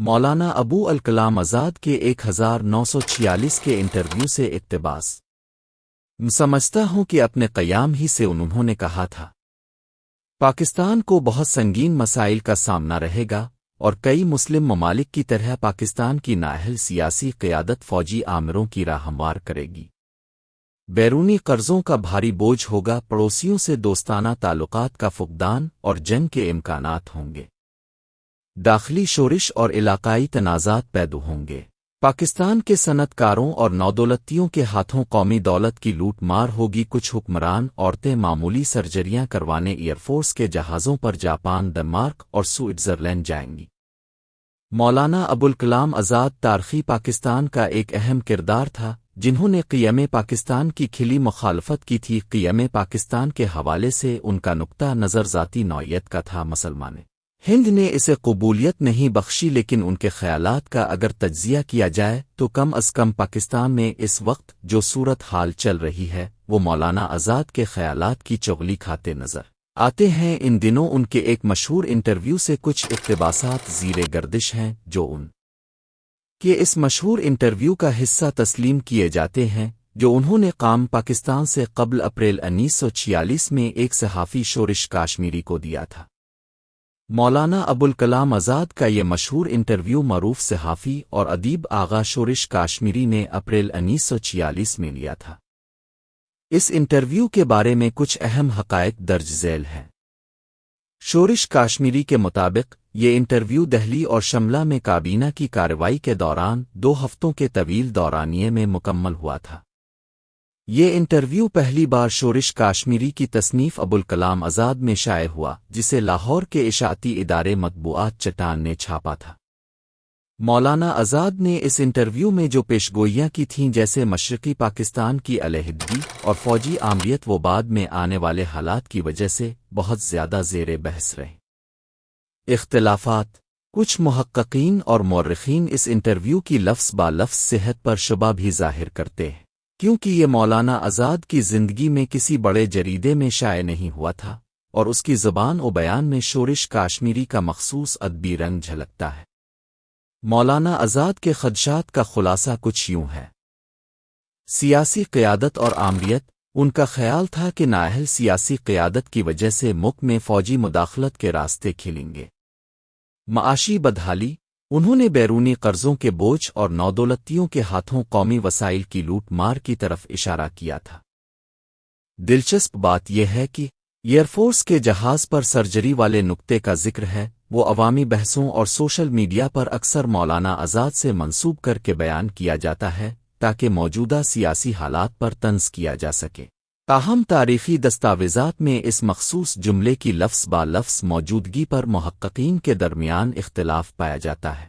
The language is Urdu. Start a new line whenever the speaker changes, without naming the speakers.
مولانا ابو الکلام آزاد کے 1946 کے انٹرویو سے اقتباس۔ سمجھتا ہوں کہ اپنے قیام ہی سے انہوں نے کہا تھا، پاکستان کو بہت سنگین مسائل کا سامنا رہے گا، اور کئی مسلم ممالک کی طرح پاکستان کی نااہل سیاسی قیادت فوجی آمروں کی راہ ہموار کرے گی۔ بیرونی قرضوں کا بھاری بوجھ ہوگا، پڑوسیوں سے دوستانہ تعلقات کا فقدان اور جنگ کے امکانات ہوں گے۔ داخلی شورش اور علاقائی تنازعات پیدا ہوں گے۔ پاکستان کے صنعت کاروں اور نودولتیوں کے ہاتھوں قومی دولت کی لوٹ مار ہوگی۔ کچھ حکمران عورتیں معمولی سرجریاں کروانے ایئر فورس کے جہازوں پر جاپان، ڈنمارک اور سوئٹزرلینڈ جائیں گی۔ مولانا ابوالکلام آزاد تاریخی پاکستان کا ایک اہم کردار تھا، جنہوں نے قیام پاکستان کی کھلی مخالفت کی تھی۔ قیام پاکستان کے حوالے سے ان کا نقطہ نظر ذاتی نوعیت کا تھا۔ مسلمان ہند نے اسے قبولیت نہیں بخشی، لیکن ان کے خیالات کا اگر تجزیہ کیا جائے تو کم از کم پاکستان میں اس وقت جو صورت حال چل رہی ہے وہ مولانا آزاد کے خیالات کی چغلی کھاتے نظر آتے ہیں۔ ان دنوں ان کے ایک مشہور انٹرویو سے کچھ اقتباسات زیر گردش ہیں، جو ان کے اس مشہور انٹرویو کا حصہ تسلیم کیے جاتے ہیں، جو انہوں نے قام پاکستان سے قبل اپریل 1946 میں ایک صحافی شورش کاشمیری کو دیا تھا۔ مولانا ابوالکلام آزاد کا یہ مشہور انٹرویو معروف صحافی اور ادیب آغا شورش کاشمیری نے اپریل 1946 میں لیا تھا۔ اس انٹرویو کے بارے میں کچھ اہم حقائق درج ذیل ہیں۔ شورش کاشمیری کے مطابق یہ انٹرویو دہلی اور شملہ میں کابینہ کی کارروائی کے دوران 2 ہفتوں کے طویل دورانیے میں مکمل ہوا تھا۔ یہ انٹرویو پہلی بار شورش کاشمیری کی تصنیف ابوالکلام آزاد میں شائع ہوا، جسے لاہور کے اشاعتی ادارے مطبوعات چٹان نے چھاپا تھا۔ مولانا آزاد نے اس انٹرویو میں جو پیشگوئیاں کی تھیں، جیسے مشرقی پاکستان کی علیحدگی اور فوجی آمریت، وہ بعد میں آنے والے حالات کی وجہ سے بہت زیادہ زیر بحث رہے۔ اختلافات۔ کچھ محققین اور مورخین اس انٹرویو کی لفظ با لفظ صحت پر شبہ بھی ظاہر کرتے ہیں، کیونکہ یہ مولانا آزاد کی زندگی میں کسی بڑے جریدے میں شائع نہیں ہوا تھا، اور اس کی زبان و بیان میں شورش کاشمیری کا مخصوص ادبی رنگ جھلکتا ہے۔ مولانا آزاد کے خدشات کا خلاصہ کچھ یوں ہے۔ سیاسی قیادت اور آمریت۔ ان کا خیال تھا کہ نااہل سیاسی قیادت کی وجہ سے ملک میں فوجی مداخلت کے راستے کھلیں گے۔ معاشی بدحالی۔ انہوں نے بیرونی قرضوں کے بوجھ اور نودولتیوں کے ہاتھوں قومی وسائل کی لوٹ مار کی طرف اشارہ کیا تھا۔ دلچسپ بات یہ ہے کہ ایئر فورس کے جہاز پر سرجری والے نقطے کا ذکر ہے، وہ عوامی بحثوں اور سوشل میڈیا پر اکثر مولانا آزاد سے منسوب کر کے بیان کیا جاتا ہے تاکہ موجودہ سیاسی حالات پر طنز کیا جا سکے۔ تاہم تاریخی دستاویزات میں اس مخصوص جملے کی لفظ با لفظ موجودگی پر محققین کے درمیان اختلاف پایا جاتا ہے۔